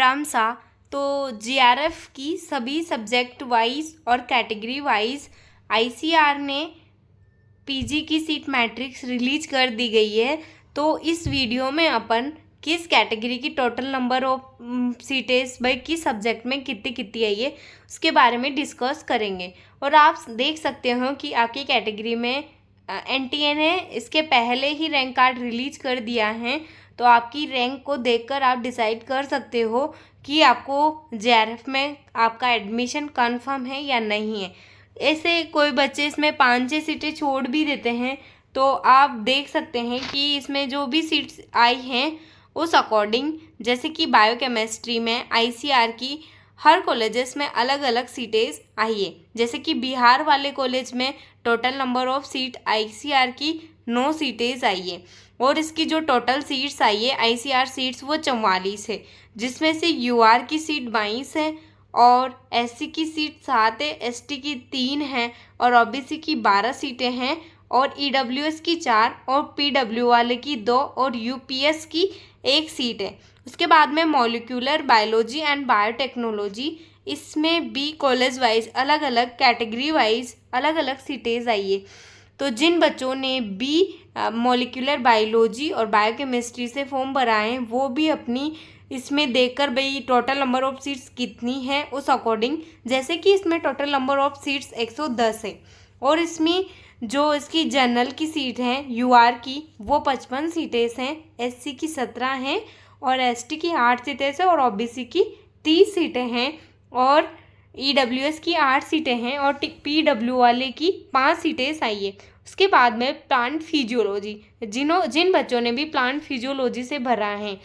रामसा। तो जीआरएफ की सभी सब्जेक्ट वाइज और कैटेगरी वाइज आईसीआर ने पीजी की सीट मैट्रिक्स रिलीज कर दी गई है। तो इस वीडियो में अपन किस कैटेगरी की टोटल नंबर ऑफ सीटें भाई किस सब्जेक्ट में कितनी कितनी आई है उसके बारे में डिस्कस करेंगे। और आप देख सकते हो कि आपकी कैटेगरी में एनटीए ने इसके पहले ही रैंक कार्ड रिलीज कर दिया है। तो आपकी रैंक को देखकर आप डिसाइड कर सकते हो कि आपको जेआरएफ में आपका एडमिशन कंफर्म है या नहीं है। ऐसे कोई बच्चे इसमें 5-6 सीटें छोड़ भी देते हैं। तो आप देख सकते हैं कि इसमें जो भी सीट्स आई हैं उस अकॉर्डिंग, जैसे कि बायोकेमिस्ट्री में आईसीआर की हर कॉलेजेस में अलग अलग सीटें आई है। जैसे कि बिहार वाले कॉलेज में total number of seat ICR की 9 सीटें आई है और इसकी जो टोटल सीट्स आई है आईसीआर सीट्स वो 44 है, जिसमें से यूआर की सीट 22 है और एससी की सीट 7 है, एसटी की 3 है और ओबीसी की 12 सीटें हैं और ईडब्ल्यूएस की 4 और पीडब्ल्यू वाले की 2 और यूपीएस की 1 सीट है। उसके बाद में मॉलिक्यूलर बायोलॉजी एंड बायोटेक्नोलॉजी, इसमें भी कॉलेज वाइज अलग अलग कैटेगरी वाइज अलग अलग सीटें आई है। तो जिन बच्चों ने भी मॉलिक्यूलर बायोलॉजी और बायोकेमिस्ट्री से फॉर्म भरा है वो भी अपनी इसमें देखकर भाई टोटल नंबर ऑफ सीट्स कितनी है उस अकॉर्डिंग, जैसे कि इसमें टोटल नंबर ऑफ सीट्स 110 है और इसमें जो इसकी जनरल की सीट है यूआर की वो 55 सीटें हैं, एससी की 17 हैं और एसटी की 8 सीटें हैं और ओबीसी की 30 सीटें हैं और ईडब्ल्यूएस की 8 सीटें हैं और पीडब्ल्यू वाले की 5 सीटें आई है। उसके बाद में प्लांट फिजियोलॉजी, जिन बच्चों ने भी प्लांट फिजियोलॉजी से भरा है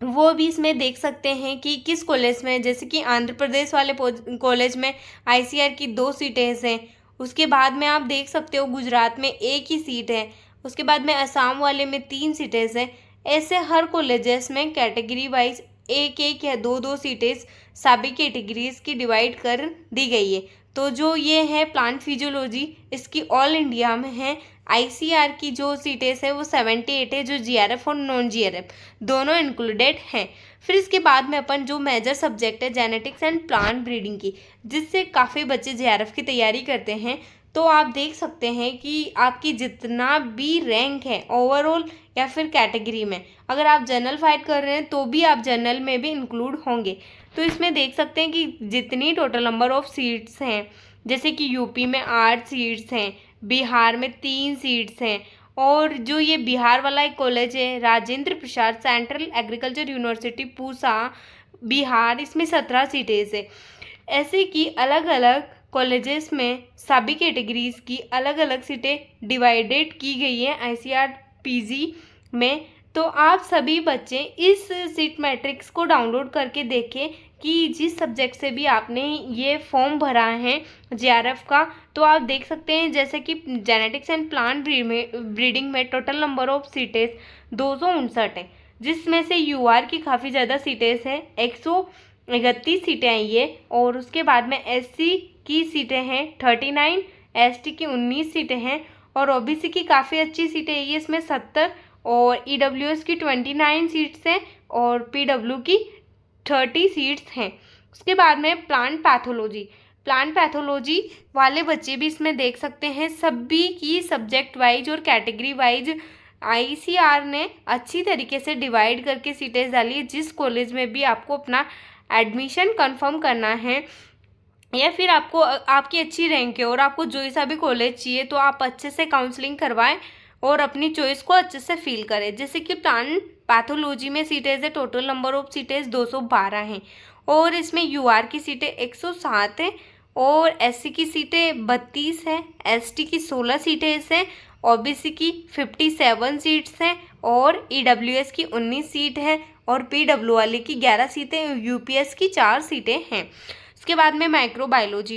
वो भी इसमें देख सकते हैं कि किस कॉलेज में, जैसे कि आंध्र प्रदेश वाले कॉलेज में आईसीआर की 2 सीटें हैं। उसके बाद में आप देख सकते हो गुजरात में 1 ही सीट है। उसके बाद में असम वाले में 3 सीटें हैं। ऐसे हर कॉलेजेस में कैटेगरी वाइज 1-1 या 2-2 सीटें सभी कैटेगरीज की डिवाइड कर दी गई है। तो जो ये है प्लांट फिजियोलॉजी, इसकी ऑल इंडिया में है। आईसीआर की जो सीटें है वो 78 है, जो जीआरएफ और नॉन जीआरएफ दोनों इंक्लूडेड हैं। फिर इसके बाद में अपन जो मेजर सब्जेक्ट है जेनेटिक्स एंड प्लांट ब्रीडिंग की, जिससे काफ़ी बच्चे जेआरएफ की तैयारी करते हैं। तो आप देख सकते हैं कि आपकी जितना भी रैंक है ओवरऑल या फिर कैटेगरी में, अगर आप जनरल फाइट कर रहे हैं तो भी आप जनरल में भी इंक्लूड होंगे। तो इसमें देख सकते हैं कि जितनी टोटल नंबर ऑफ सीट्स हैं, जैसे कि यूपी में 8 सीट्स हैं, बिहार में 3 सीट्स हैं और जो ये बिहार वाला एक कॉलेज है Rajendra Prasad central agriculture university Pusa Bihar, इसमें 17 सीटें हैं। ऐसे कि अलग अलग कॉलेजेस में सभी कैटेगरीज की अलग अलग सीटें डिवाइडेड की गई हैं आईसीआर पीजी में। तो आप सभी बच्चे इस सीट मैट्रिक्स को डाउनलोड करके देखें कि जिस सब्जेक्ट से भी आपने ये फॉर्म भरा है जेआरएफ का, तो आप देख सकते हैं जैसे कि जेनेटिक्स एंड प्लांट ब्रीडिंग में टोटल नंबर ऑफ सीटें 259 है, जिसमें से यूआर की काफ़ी ज़्यादा सीटें हैं, 131 सीटें आई है और उसके बाद में एससी की सीटें हैं 39, एसटी की 19 सीटें हैं और ओबीसी की काफ़ी अच्छी सीटें है, इसमें 70 और ईडब्ल्यूएस की 29 सीट्स हैं और पीडब्ल्यू की 30 सीट्स हैं। उसके बाद में प्लांट पैथोलॉजी वाले बच्चे भी इसमें देख सकते हैं। सभी की सब्जेक्ट वाइज और कैटेगरी वाइज आईसीआर ने अच्छी तरीके से डिवाइड करके सीटें डाली। जिस कॉलेज में भी आपको अपना एडमिशन कंफर्म करना है या फिर आपको आपकी अच्छी रैंक है और आपको जो सा भी कॉलेज चाहिए, तो आप अच्छे से काउंसलिंग करवाएं और अपनी चॉइस को अच्छे से फील करें। जैसे कि प्लांट पैथोलॉजी में सीटें है, टोटल नंबर ऑफ सीटें 212 हैं और इसमें यूआर की सीटें 107 हैं और एससी की सीटें 32 हैं, एसटी की 16 सीटें हैं, ओबीसी की 57 सीट्स हैं और ईडब्ल्यूएस की 19 सीट है और पीडब्ल्यू वाले की 11 सीटें, यूपीएस की 4 सीटें हैं। उसके बाद में माइक्रोबायोलॉजी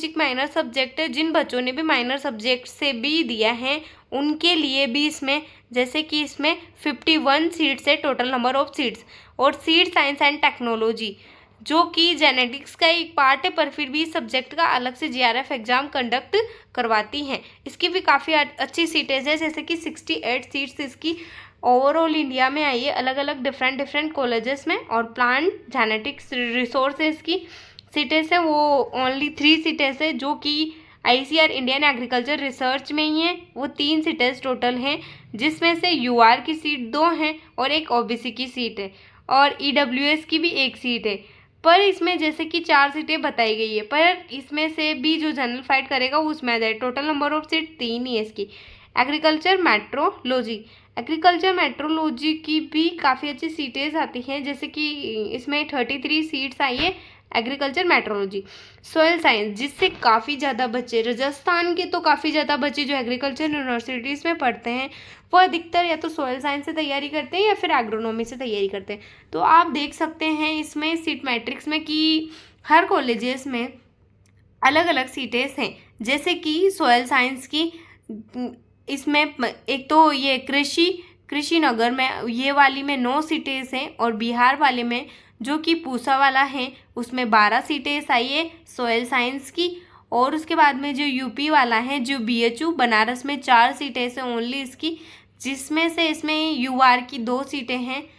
एक माइनर सब्जेक्ट है। जिन बच्चों ने भी माइनर सब्जेक्ट से भी दिया है उनके लिए भी इसमें, जैसे कि इसमें 51 सीट्स है टोटल नंबर ऑफ सीट्स और सीड साइंस एंड टेक्नोलॉजी जो कि जेनेटिक्स का एक पार्ट है पर फिर भी इस सब्जेक्ट का अलग से जीआरएफ एग्जाम कंडक्ट करवाती हैं। इसकी भी काफ़ी अच्छी सीटें हैं, जैसे कि 68 सीट्स इसकी ओवरऑल इंडिया में आई है अलग अलग डिफरेंट कॉलेजेस में, और प्लांट जेनेटिक्स रिसोर्सेज की सीटें हैं वो ओनली 3 सीटें हैं जो कि ICAR इंडियन एग्रीकल्चर रिसर्च में ही है। वो 3 सीटें टोटल हैं, जिसमें से UR की सीट 2 हैं और एक OBC की सीट है, और EWS की भी 1 सीट है। पर इसमें जैसे कि 4 सीटें बताई गई है, पर इसमें से भी जो जनरल फाइट करेगा वो उसमें आ जाए। टोटल नंबर ऑफ सीट 3 ही है इसकी। एग्रीकल्चर मेट्रोलॉजी की भी काफ़ी अच्छी सीटें आती हैं, जैसे कि इसमें 33 सीट्स आई है एग्रीकल्चर मेट्रोलॉजी। सॉयल साइंस, जिससे काफ़ी ज़्यादा बच्चे, राजस्थान के तो काफ़ी ज़्यादा बच्चे जो एग्रीकल्चर यूनिवर्सिटीज़ में पढ़ते हैं वो अधिकतर या तो सॉयल साइंस से तैयारी करते हैं या फिर एग्रोनॉमी से तैयारी करते हैं। तो आप देख सकते हैं इसमें सीट मैट्रिक्स में कि हर कॉलेजेस में अलग अलग सीटें हैं, जैसे कि सॉयल साइंस की इसमें एक तो ये कृषि नगर में ये वाली में 9 सीटें हैं, और बिहार वाले में जो कि पूसा वाला है उसमें 12 सीटें आई है सॉयल साइंस की। और उसके बाद में जो यूपी वाला है जो BHU बनारस में 4 सीटें हैं ओनली इसकी, जिसमें से इसमें UR की 2 सीटें हैं,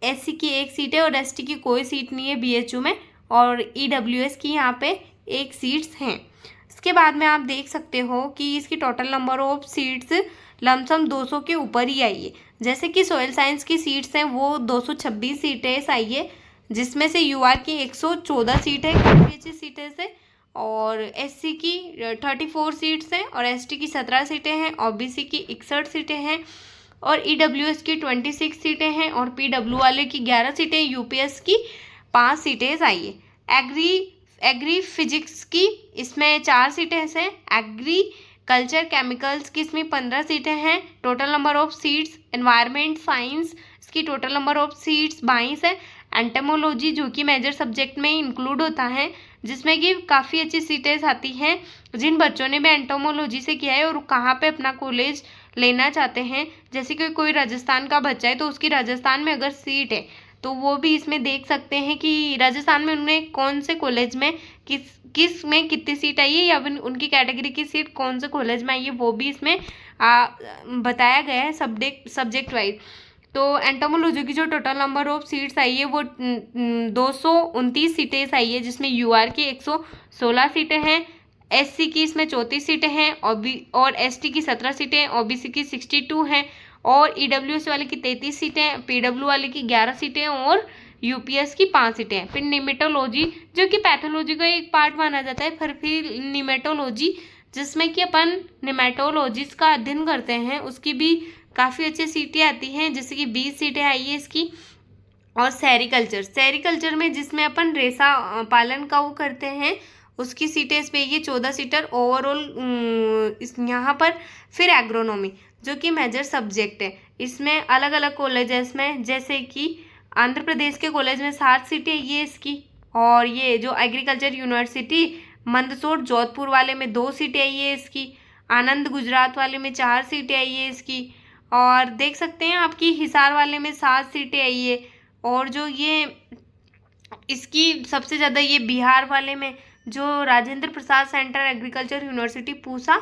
SC की 1 सीट है और ST की कोई सीट नहीं है BHU में, और EWS की यहाँ पे 1 सीट्स हैं। इसके बाद में आप देख सकते हो कि इसकी total number of seats lump sum 200 के ऊपर ही आई है। जैसे कि सॉयल साइंस की सीट्स हैं वो 226 सीटें आई है, जिसमें से UR की 114 सीट है, काफ़ी अच्छी सीटें से, और SC की 34 सीट्स हैं, और ST की 17 सीटें हैं, OBC की 61 सीटें हैं, और EWS की 26 सीटें हैं, और PW वाले की 11 सीटें, UPS की 5 सीटें आई है। एग्री फिजिक्स की इसमें 4 सीटें हैं, एग्रीकल्चर केमिकल्स की इसमें 15 सीटें हैं, total number of seats. Environment science इसकी टोटल नंबर ऑफ सीट्स 22 है। एंटोमोलॉजी जो कि मेजर सब्जेक्ट में इंक्लूड होता है, जिसमें कि काफ़ी अच्छी सीटें आती हैं जिन बच्चों ने भी एंटोमोलॉजी से किया है और कहाँ पे अपना कॉलेज लेना चाहते हैं। जैसे कि कोई राजस्थान का बच्चा है तो उसकी राजस्थान में अगर सीट है तो वो भी इसमें देख सकते हैं कि राजस्थान में उन्होंने कौन से कॉलेज में किस में कितनी सीट आई है, या फिर उनकी कैटेगरी की सीट कौन से कॉलेज में आई है, वो भी इसमें बताया गया है सब्जेक्ट वाइज। तो एंटोमोलॉजी की जो टोटल नंबर ऑफ सीट्स आई है वो 229 सीटें आई है, जिसमें UR की 116 सीटें हैं, SC की इसमें 34 सीटें हैं, और ST की 17 सीटें, OBC की 62 हैं, और EWS वाले की 33 सीटें, PW वाले की 11 सीटें, और UPS की 5 सीटें हैं। फिर निमेटोलॉजी जो कि पैथोलॉजी का एक पार्ट माना जाता है, फिर निमेटोलॉजी जिसमें कि अपन निमेटोलॉजिस्ट का अध्ययन करते हैं, उसकी भी काफ़ी अच्छी सीटें आती हैं, जैसे कि 20 सीटें आई है इसकी। और सेरिकल्चर में जिसमें अपन रेशा पालन का वो करते हैं, उसकी सीटें इस पे ये 14 सीटर ओवरऑल इस यहाँ पर। फिर एग्रोनॉमी जो कि मेजर सब्जेक्ट है, इसमें अलग अलग कॉलेजेस में, जैसे कि आंध्र प्रदेश के कॉलेज में 7 सीटें ये इसकी, और ये जो एग्रीकल्चर यूनिवर्सिटी मंदसौर जोधपुर वाले में 2 सीटें आई है इसकी, आनंद गुजरात वाले में 4 सीटें आई है इसकी, और देख सकते हैं आपकी हिसार वाले में 7 सीटें आई है, और जो ये इसकी सबसे ज़्यादा ये बिहार वाले में जो Rajendra Prasad center agriculture university Pusa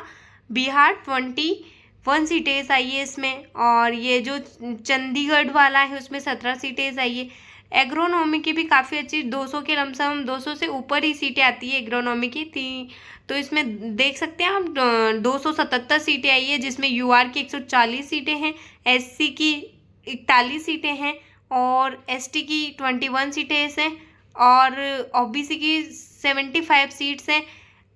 Bihar 21 सीटें आई है इसमें, और ये जो चंडीगढ़ वाला है उसमें 17 सीटें आई है। एग्रोनॉमी की भी काफ़ी अच्छी 200 के लमसम 200 से ऊपर ही सीटें आती है एग्रोनॉमी की थी। तो इसमें देख सकते हैं आप 277 सीटें आई है, जिसमें UR की 140 सीटें हैं, SC की 41 सीटें हैं, और ST की 21 सीटें हैं, और OBC की 75 सीट्स हैं,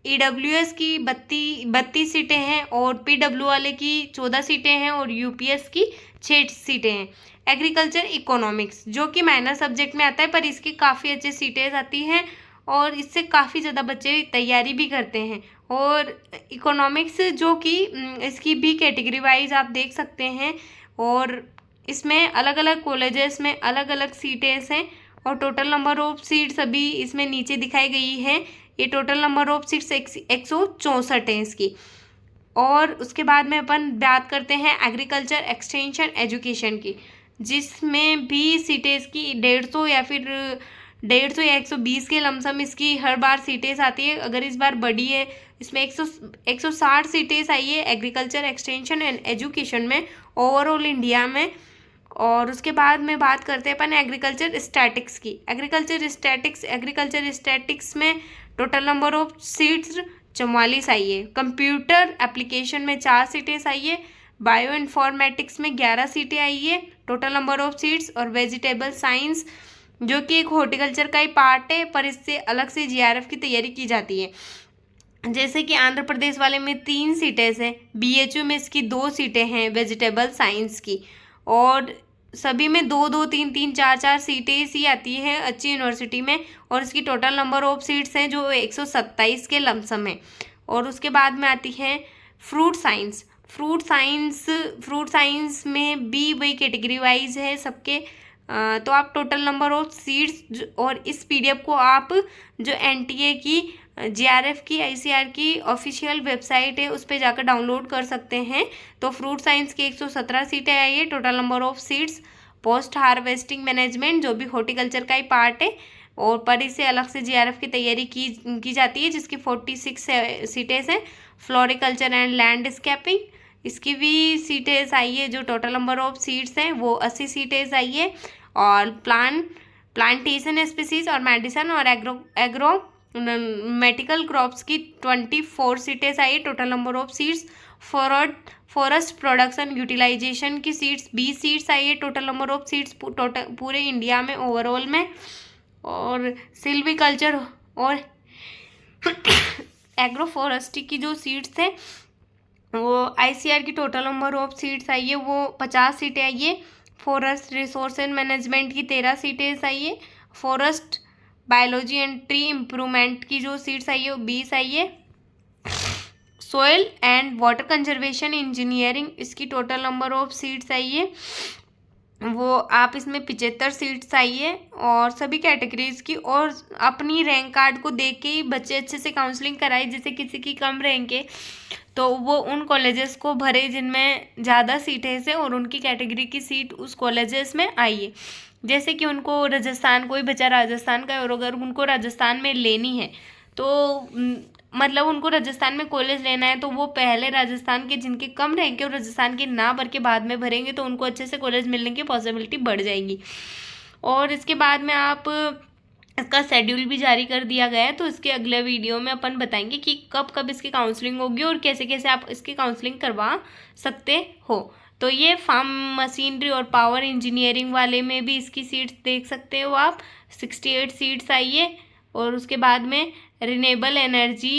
EWS की 32 सीटें हैं, और PW वाले की 14 सीटें हैं, और UPS की 6 सीटें हैं। एग्रीकल्चर इकोनॉमिक्स जो कि माइनर सब्जेक्ट में आता है, पर इसकी काफ़ी अच्छी सीटें आती हैं, और इससे काफ़ी ज़्यादा बच्चे तैयारी भी करते हैं। और इकोनॉमिक्स जो कि इसकी भी कैटेगरी वाइज आप देख सकते हैं, और इसमें अलग अलग कॉलेजेस में अलग अलग सीटें हैं, और टोटल नंबर ऑफ सीट्स अभी इसमें नीचे दिखाई गई है। ये टोटल नंबर ऑफ सीट्स 164 है इसकी। और उसके बाद में अपन बात करते हैं एग्रीकल्चर एक्सटेंशन एजुकेशन की, जिसमें भी सीटें इसकी 150 या फिर 150 या 120 के लमसम इसकी हर बार सीटें आती है। अगर इस बार बढ़ी है, इसमें 160 सीटें आई है एग्रीकल्चर एक्सटेंशन एंड एजुकेशन में ओवरऑल इंडिया में। और उसके बाद में बात करते हैं अपन एग्रीकल्चर स्टैटिक्स की। एग्रीकल्चर स्टैटिक्स में टोटल नंबर ऑफ सीट्स 44 आई है। कंप्यूटर एप्लीकेशन में 4 सीटें आई है। बायो इन्फॉर्मेटिक्स में 11 सीटें आई है टोटल नंबर ऑफ सीट्स। और वेजिटेबल साइंस जो कि एक हॉर्टिकल्चर का ही पार्ट है, पर इससे अलग से जीआरएफ की तैयारी की जाती है। जैसे कि आंध्र प्रदेश वाले में 3 सीटें हैं, बीएचयू में इसकी 2 सीटें हैं वेजिटेबल साइंस की, और सभी में 2-2, 3-3, 4-4 सीटें सी आती हैं अच्छी यूनिवर्सिटी में। और इसकी टोटल नंबर ऑफ सीट्स हैं जो 127 के लमसम है। और उसके बाद में आती है फ्रूट साइंस। फ्रूट साइंस में भी वही कैटेगरी वाइज है सबके। तो आप टोटल नंबर ऑफ सीट्स और इस पीडीएफ को आप जो एनटीए की, जीआरएफ की, आईसीआर की ऑफिशियल वेबसाइट है उस पर जाकर डाउनलोड कर सकते हैं। तो फ्रूट साइंस की 117 सीटें आई है total number of seats. Post harvesting management जो भी हॉर्टिकल्चर का ही पार्ट है, और पर इससे अलग से जीआरएफ की तैयारी की जाती है, जिसकी 46 सीटें हैं। फ्लोरिकल्चर एंड लैंडस्केपिंग, इसकी भी सीटें आई है। जो टोटल नंबर ऑफ सीट्स हैं वो 80 सीटें आई है। और प्लांटेशन स्पीसीज और मेडिसन और एग्रो मेडिकल क्रॉप्स की 24 सीटें आई है total number of seats. Forest production utilisation की सीट्स 20 सीट्स आई है टोटल नंबर ऑफ सीट्स पूरे इंडिया में ओवरऑल में। और सिल्वीकल्चर और एग्रो फॉरेस्ट्री की जो सीट्स हैं वो आईसीआर की टोटल नंबर ऑफ सीट्स आई है वो 50 सीटें आई है। फॉरेस्ट रिसोर्स एंड मैनेजमेंट की 13 सीटें आई है। Forest biology and tree improvement की जो सीट्स आई है वो 20 आई है। Soil and water conservation engineering, इसकी टोटल नंबर ऑफ सीट्स आई है वो आप इसमें 75 सीट्स आई है। और सभी कैटेगरीज की, और अपनी रैंक कार्ड को देख के ही बच्चे अच्छे से काउंसलिंग कराए। जैसे किसी की कम रैंक है तो वो उन कॉलेजेस को भरे जिनमें ज़्यादा सीटें से और उनकी कैटेगरी की सीट उस कॉलेजेस में आई है। जैसे कि उनको राजस्थान, कोई बच्चा राजस्थान का है और अगर उनको राजस्थान में लेनी है तो मतलब उनको राजस्थान में कॉलेज लेना है, तो वो पहले राजस्थान के जिनके कम रैंक है और राजस्थान के ना भर के बाद में भरेंगे तो उनको अच्छे से कॉलेज मिलने की पॉसिबिलिटी बढ़ जाएगी। और इसके बाद में आप इसका शेड्यूल भी जारी कर दिया गया है, तो इसके अगले वीडियो में अपन बताएंगे कि कब कब इसकी काउंसलिंग होगी और कैसे कैसे आप इसकी काउंसलिंग करवा सकते हो। तो ये फार्म मशीनरी और पावर इंजीनियरिंग वाले में भी इसकी सीट्स देख सकते हो आप, 68 सीट्स आई है। और उसके बाद में रिन्यूएबल एनर्जी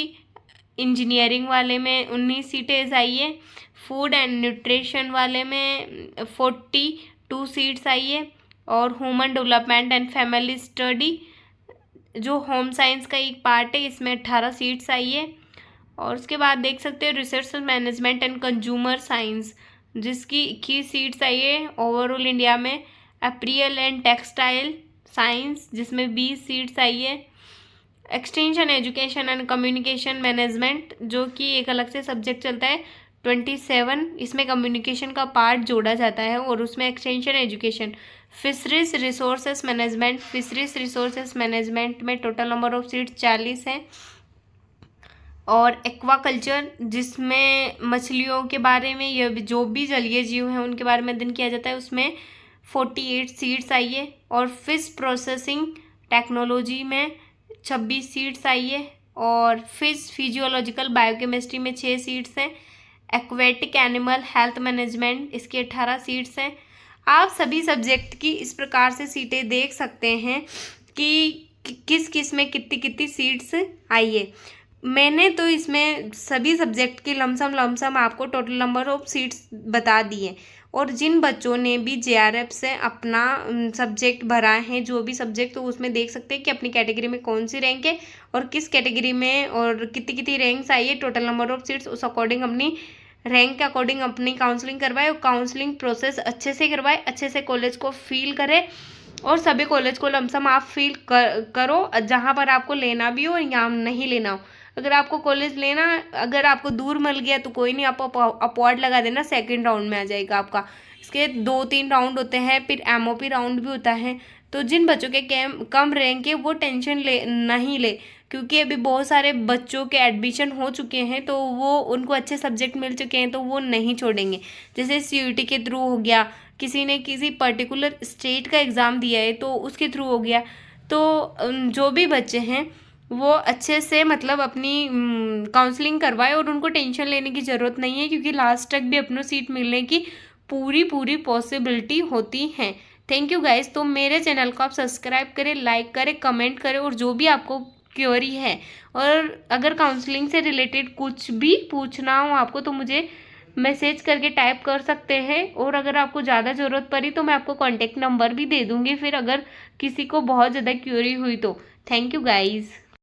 इंजीनियरिंग वाले में 19 सीटें आई है। फूड एंड न्यूट्रिशन वाले में 42 सीट्स आई है। और human development and family study जो होम साइंस का एक पार्ट है, इसमें 18 सीट्स आई है। और उसके बाद देख सकते हो research management and consumer science, जिसकी 21 सीट्स आई है ओवरऑल इंडिया में। अपरियल एंड टेक्सटाइल साइंस जिसमें 20 सीट्स आई है। Extension education and communication management जो कि एक अलग से सब्जेक्ट चलता है, 27, इसमें कम्युनिकेशन का पार्ट जोड़ा जाता है और उसमें extension education. Fisheries resources management में टोटल नंबर ऑफ सीट्स 40 है। और एक्वाकल्चर जिसमें मछलियों के बारे में, यह जो भी जलीय जीव हैं उनके बारे में अध्ययन किया जाता है, उसमें 48 सीट्स आई है। और फिश प्रोसेसिंग टेक्नोलॉजी में 26 सीट्स आई है। और फिश फिजियोलॉजिकल बायोकेमिस्ट्री में 6 सीट्स हैं। एक्वेटिक एनिमल हेल्थ मैनेजमेंट, इसकी 18 सीट्स हैं। आप सभी सब्जेक्ट की इस प्रकार से सीटें देख सकते हैं कि किस किस में कितनी कितनी सीट्स आई है। मैंने तो इसमें सभी सब्जेक्ट की लमसम आपको टोटल नंबर ऑफ सीट्स बता दी है। और जिन बच्चों ने भी जेआरएफ से अपना सब्जेक्ट भरा है, जो भी सब्जेक्ट, तो उसमें देख सकते हैं कि अपनी कैटेगरी में कौन सी रैंक है और किस कैटेगरी में और कितनी कितनी रैंक्स आई है, टोटल नंबर ऑफ सीट्स, उस अकॉर्डिंग अपनी रैंक के अकॉर्डिंग अपनी काउंसलिंग करवाए और काउंसलिंग प्रोसेस अच्छे से करवाए, अच्छे से कॉलेज को फील करे। और सभी कॉलेज को लमसम आप फील करो जहाँ पर आपको लेना भी हो या नहीं लेना हो। अगर आपको कॉलेज लेना, अगर आपको दूर मिल गया तो कोई नहीं, आप अपवार्ड लगा देना, सेकंड राउंड में आ जाएगा आपका। इसके 2-3 राउंड होते हैं, फिर एमओपी राउंड भी होता है। तो जिन बच्चों के कम रैंक है वो टेंशन नहीं ले, क्योंकि अभी बहुत सारे बच्चों के एडमिशन हो चुके हैं, तो वो उनको अच्छे सब्जेक्ट मिल चुके हैं तो वो नहीं छोड़ेंगे। जैसे सीयूईटी के थ्रू हो गया, किसी ने किसी पर्टिकुलर स्टेट का एग्ज़ाम दिया है तो उसके थ्रू हो गया। तो जो भी बच्चे हैं वो अच्छे से मतलब अपनी काउंसलिंग करवाए और उनको टेंशन लेने की ज़रूरत नहीं है, क्योंकि लास्ट तक भी अपनों सीट मिलने की पूरी पूरी पॉसिबिलिटी होती है। Thank you guys. तो मेरे चैनल को आप सब्सक्राइब करें, लाइक करें, कमेंट करें, और जो भी आपको क्वेरी है और अगर काउंसलिंग से रिलेटेड कुछ भी पूछना हो आपको तो मुझे मैसेज करके टाइप कर सकते हैं। और अगर आपको ज़्यादा ज़रूरत पड़ी तो मैं आपको कॉन्टेक्ट नंबर भी दे दूँगी, फिर अगर किसी को बहुत ज़्यादा क्वेरी हुई तो। Thank you guys.